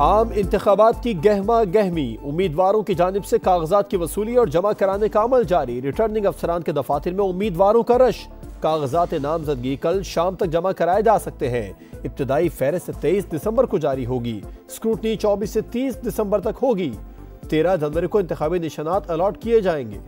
आम इंतखाबात की गहमा गहमी, उम्मीदवारों की जानिब से कागजात की वसूली और जमा कराने का अमल जारी। रिटर्निंग अफसरान के दफातर में उम्मीदवारों का रश। कागजात नामजदगी कल शाम तक जमा कराए जा सकते हैं। इब्तदाई फहरिस्त 23 दिसंबर को जारी होगी। स्क्रूटनी 24 से 30 दिसंबर तक होगी। 13 जनवरी को इंतखाबी निशानात अलॉट किए जाएंगे।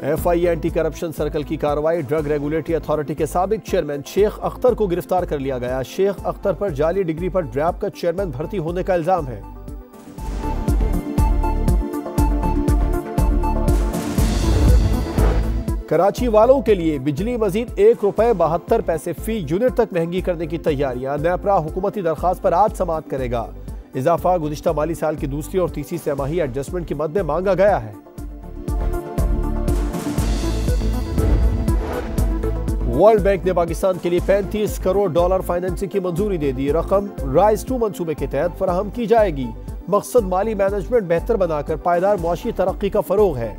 FI एंटी करप्शन सर्कल की कार्रवाई। ड्रग रेगुलेटरी अथॉरिटी के साबिक चेयरमैन शेख अख्तर को गिरफ्तार कर लिया गया। शेख अख्तर पर जाली डिग्री पर ड्रैब का चेयरमैन भर्ती होने का इल्जाम है। कराची वालों के लिए बिजली मजीद ₹1.72 फी यूनिट तक महंगी करने की तैयारियां। नेपरा हुकूमती दरखास्त पर आज समाअत करेगा। इजाफा गुज़िश्ता माली साल की दूसरी और तीसरी तिमाही एडजस्टमेंट की मद में मांगा गया है। वर्ल्ड बैंक ने पाकिस्तान के लिए $35 करोड़ फाइनेंसिंग की मंजूरी दे दी। रकम राइज 2 मंसूबे के तहत फराहम की जाएगी। मकसद माली मैनेजमेंट बेहतर बनाकर पायदार मुआशी तरक्की का फरोग है।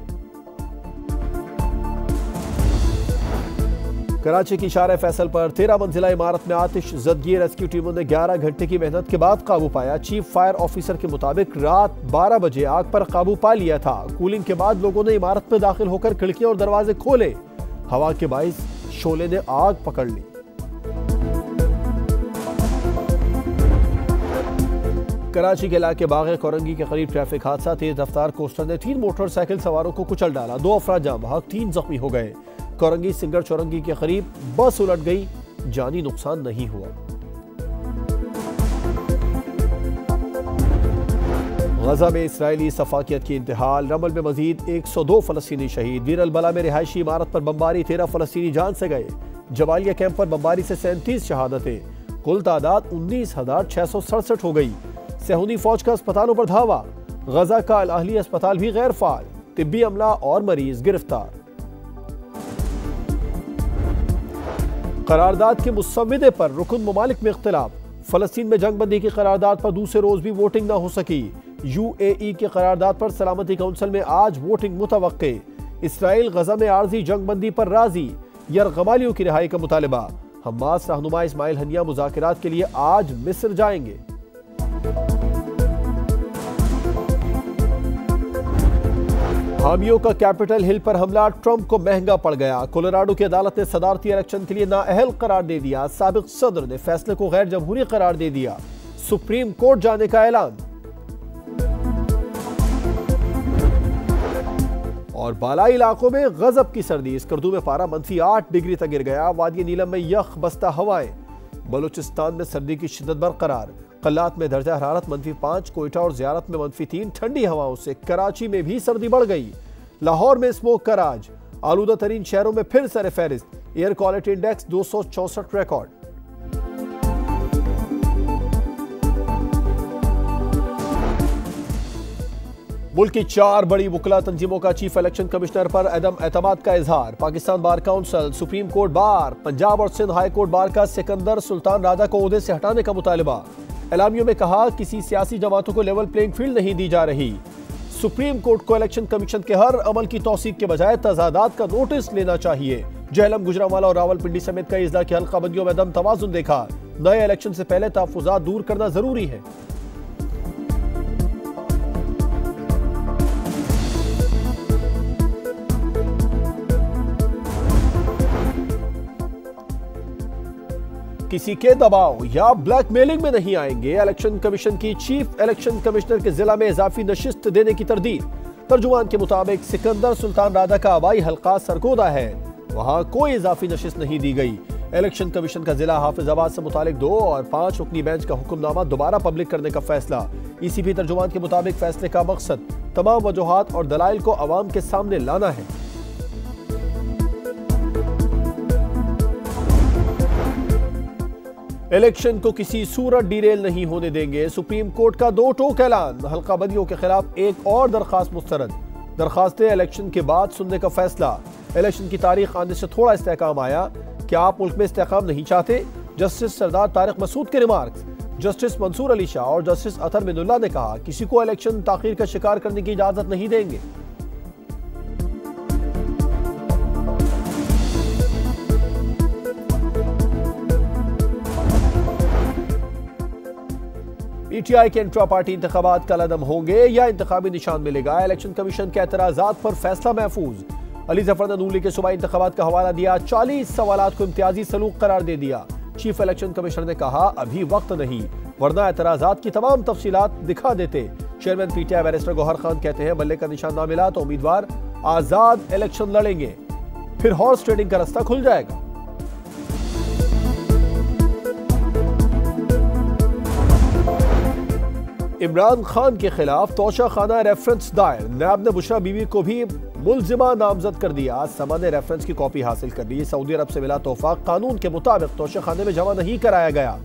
कराची की शार फैसल पर 13 मंजिला इमारत में आतिश ज़दगी। रेस्क्यू टीमों ने 11 घंटे की मेहनत के बाद काबू पाया। चीफ फायर ऑफिसर के मुताबिक रात 12 बजे आग पर काबू पा लिया था। कूलिंग के बाद लोगों ने इमारत में दाखिल होकर खिड़कियां और दरवाजे खोले। हवा के बाइस शोले ने आग पकड़ ली। कराची के इलाके बागे कोरंगी के करीब ट्रैफिक हादसा। तेज रफ्तार कोस्टर ने 3 मोटरसाइकिल सवारों को कुचल डाला। 2 अफराद जान बहक, 3 जख्मी हो गए। कोरंगी सिंगर चौरंगी के करीब बस उलट गई, जानी नुकसान नहीं हुआ। गजा में इसराइली सफाकियत की इंतहाल। रमल में मजीद 102 फलस्तीनी शहीद। वीर अलबला में रिहायशी इमारत पर बमबारी, 13 फलस्तीनी जान से गए। जबालिया कैंप पर बमबारी से 37 शहादतें। कुल तादाद 19,667 हो गई। सेहूनी फौज का अस्पतालों पर धावा। गजा का अल अहली अस्पताल भी गैर फाल। तिब्बी अमला और मरीज गिरफ्तार। करारदाद के मुसव्विदे पर रुकन ममालिक में इख्तिलाफ। फलस्तीन में जंगबंदी की करारदाद पर दूसरे रोज भी वोटिंग न हो सकी। UAE के करारदाद पर सलामती काउंसिल में आज वोटिंग मुतवक्के। इसराइल गजा में आर्जी जंगबंदी पर राजी। यरगमालियों की रिहाई का मुतालिबा। हमास रहनुमा इस्माइल हनिया मुज़ाकिरात के लिए आज मिस्र जाएंगे। हामियों का कैपिटल हिल पर हमला ट्रंप को महंगा पड़ गया। कोलोराडो की अदालत ने सदारती इलेक्शन के लिए नाअहल करार दे दिया। साबिक सदर ने फैसले को गैर जमहूरी करार दे दिया। सुप्रीम कोर्ट जाने का ऐलान। और बालाई इलाकों में गजब की सर्दी। स्कर्दू में पारा -8 डिग्री तक गिर गया। वादी नीलम में यख बस्ता हवाएं। बलूचिस्तान में सर्दी की शिद्दत बरकरार। कल्लात में दर्जा हरारत -5, कोयटा और ज़ियारत में -3। ठंडी हवाओं से कराची में भी सर्दी बढ़ गई। लाहौर में स्मोक का राज। आलूदा तरीन शहरों में फिर सर फहरिस्त। Air quality index 264 record. मुल्क की 4 बड़ी वुकला तंजीमों का चीफ इलेक्शन कमिश्नर पर अदम एतमाद का इजहार। Pakistan bar council, supreme court bar, Punjab और सिंध हाई कोर्ट बार का सिकंदर सुल्तान राजा को ओहदे से हटाने का मुतालिबा। एलामियों में कहा किसी सियासी जमातों को लेवल प्लेइंग फील्ड नहीं दी जा रही। सुप्रीम कोर्ट को इलेक्शन कमीशन के हर अमल की तौसीक के बजाय तजादात का नोटिस लेना चाहिए। जेहलम, गुजरांवाला और रावलपिंडी समेत कई अजला की हल्काबंदियों में अदम तवाजुन देखा। नए इलेक्शन से पहले तहफ्फुजात दूर करना जरूरी है। किसी के दबाव या ब्लैकमेलिंग में नहीं आएंगे। इलेक्शन कमीशन की चीफ इलेक्शन कमिश्नर के जिला में इजाफी नशिस्त देने की तरदीद। तर्जुमान के मुताबिक सिकंदर सुल्तान राजा का आबाई हल्का सरगोदा है, वहां कोई इजाफी नशिस्त नहीं दी गई। इलेक्शन कमीशन का जिला हाफिजाबाद से मुतालिक 2 और 5 रुकनी बेंच का हुक्मनामा दोबारा पब्लिक करने का फैसला। ECP तर्जुमान के मुताबिक फैसले का मकसद तमाम वजूहात और दलाइल को अवाम के सामने लाना है। इलेक्शन को किसी सूरत डिरेल नहीं होने देंगे। सुप्रीम कोर्ट का 2 टोक ऐलान। हल्काबंदियों के खिलाफ एक और दरखास्त मुस्तरद। दरखास्तें इलेक्शन के बाद सुनने का फैसला। इलेक्शन की तारीख आने से थोड़ा इस्तेहकाम आया। क्या आप मुल्क में इस्तेहकाम नहीं चाहते? जस्टिस सरदार तारिक मसूद के रिमार्क्स। जस्टिस मंसूर अली शाह और जस्टिस अतर मिनुल्लाह ने कहा किसी को इलेक्शन ताखीर का शिकार करने की इजाजत नहीं देंगे। पीटीआई के इंट्रा पार्टी इंतखाबात कलअदम होंगे या इंतखाबी निशान मिलेगा, इलेक्शन कमीशन के एतराजात पर फैसला महफूज। अली जफर ने नूली के सूबाई इंतखाबात का हवाला दिया, 40 सवालात को इम्तियाजी सलूक करार दे दिया। चीफ इलेक्शन कमिश्नर ने कहा अभी वक्त नहीं, वरना एतराजात की तमाम तफसीलात दिखा देते। चेयरमैन पीटीआई बैरिस्टर गौहर खान कहते हैं बल्ले का निशान ना मिला तो उम्मीदवार आजाद इलेक्शन लड़ेंगे, फिर हॉर्स ट्रेडिंग का रास्ता खुल जाएगा। इमरान खान के खिलाफ तोशा खाना रेफरेंस दायर, नैब ने बुशरा बीवी को भी मुलजिमा नामजद कर दिया। समा ने रेफरेंस की कॉपी हासिल कर ली। सऊदी अरब से मिला तोहफा कानून के मुताबिक तोशा खाने में जमा नहीं कराया गया।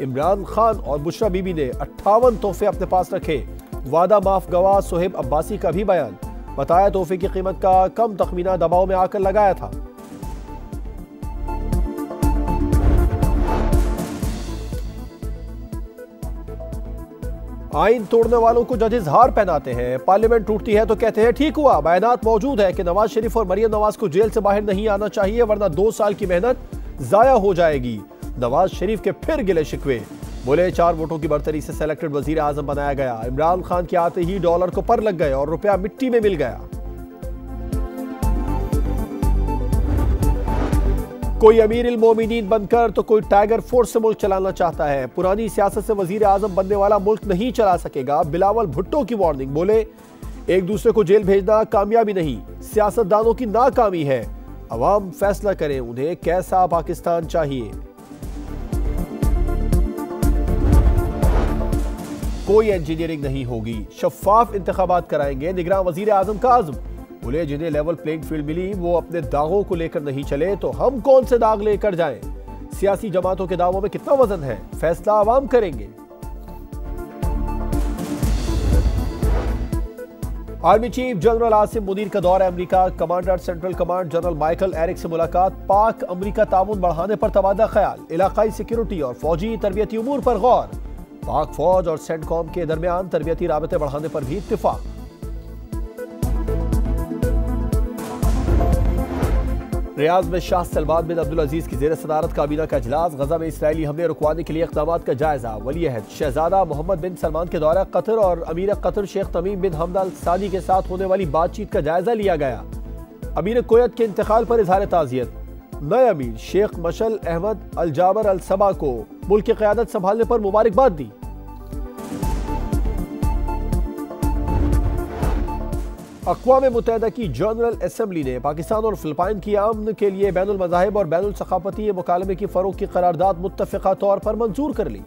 इमरान खान और बुशरा बीबी ने 58 तोहफे अपने पास रखे। वादा माफ गवाह सोहेब अब्बासी का भी बयान, बताया तोहफे की कीमत का कम तखमीना दबाव में आकर लगाया था। आइन तोड़ने वालों को जजेस हार पहनाते हैं, पार्लियामेंट टूटती है तो कहते हैं ठीक हुआ। बयानात मौजूद है कि नवाज शरीफ और मरियम नवाज को जेल से बाहर नहीं आना चाहिए वरना 2 साल की मेहनत जाया हो जाएगी। नवाज शरीफ के फिर गिले शिकवे, बोले 4 वोटों की बढ़तरी से सेलेक्टेड वजीर आजम बनाया गया। इमरान खान के आते ही डॉलर को पर लग गए और रुपया मिट्टी में मिल गया। कोई अमीर इल मोमिनीन बनकर तो कोई टाइगर फोर्स से मुल्क चलाना चाहता है। पुरानी सियासत से वजीर आजम बनने वाला मुल्क नहीं चला सकेगा। बिलावल भुट्टो की वार्निंग, बोले एक दूसरे को जेल भेजना कामयाबी नहीं, सियासतदानों की नाकामी है। अवाम फैसला करें उन्हें कैसा पाकिस्तान चाहिए। कोई इंजीनियरिंग नहीं होगी, शफाफ इंतखाबात कराएंगे, निगरान वजीर आजम का आज़म। बोले जिन्हें लेवल प्लेइंग फील्ड मिली वो अपने दागों को लेकर नहीं चले तो हम कौन से दाग लेकर जाएं। सियासी जमातों के दावों में कितना वजन है, फैसला आवाम करेंगे। Army chief general Asim Munir का दौरा America, commander central command general Michael Erik से मुलाकात। पाक अमेरिका ताउन बढ़ाने पर तबादला ख्याल, इलाकाई सिक्योरिटी और फौजी तरबियती उमूर पर गौर। पाक फौज और सेंटकॉम के दरमियान तरबियती राबते बढ़ाने पर भी इत्तिफाक। रियाद में शाह सलमान बिन अब्दुल अजीज की जेर सदारत काबीना का इजलास, गजा में इसराइली हमले रुकवाने के लिए इक़दाम का जायजा। वली अहद शहजादा मोहम्मद बिन सलमान के दौरा कतर और अमीर कतर शेख तमीम बिन हमद अल सानी के साथ होने वाली बातचीत का जायजा लिया गया। अमीर कुवैत के इंतकाल पर इजहार ताज़ियत। नए अमीर शेख मशल अहमद अल जाबर अल सबा को मुल्क की क़यादत संभालने पर मुबारकबाद दी। अक़वाम मुत्तहिदा की जनरल असम्बली ने पाकिस्तान और फिलिपाइन की अमन के लिए बैनुल मज़ाहिब और बैनुल सक़ाफ़ती मुकालमे की फ़रोग़ की क़रारदाद मुत्तफ़िक़ा तौर पर मंजूर कर ली।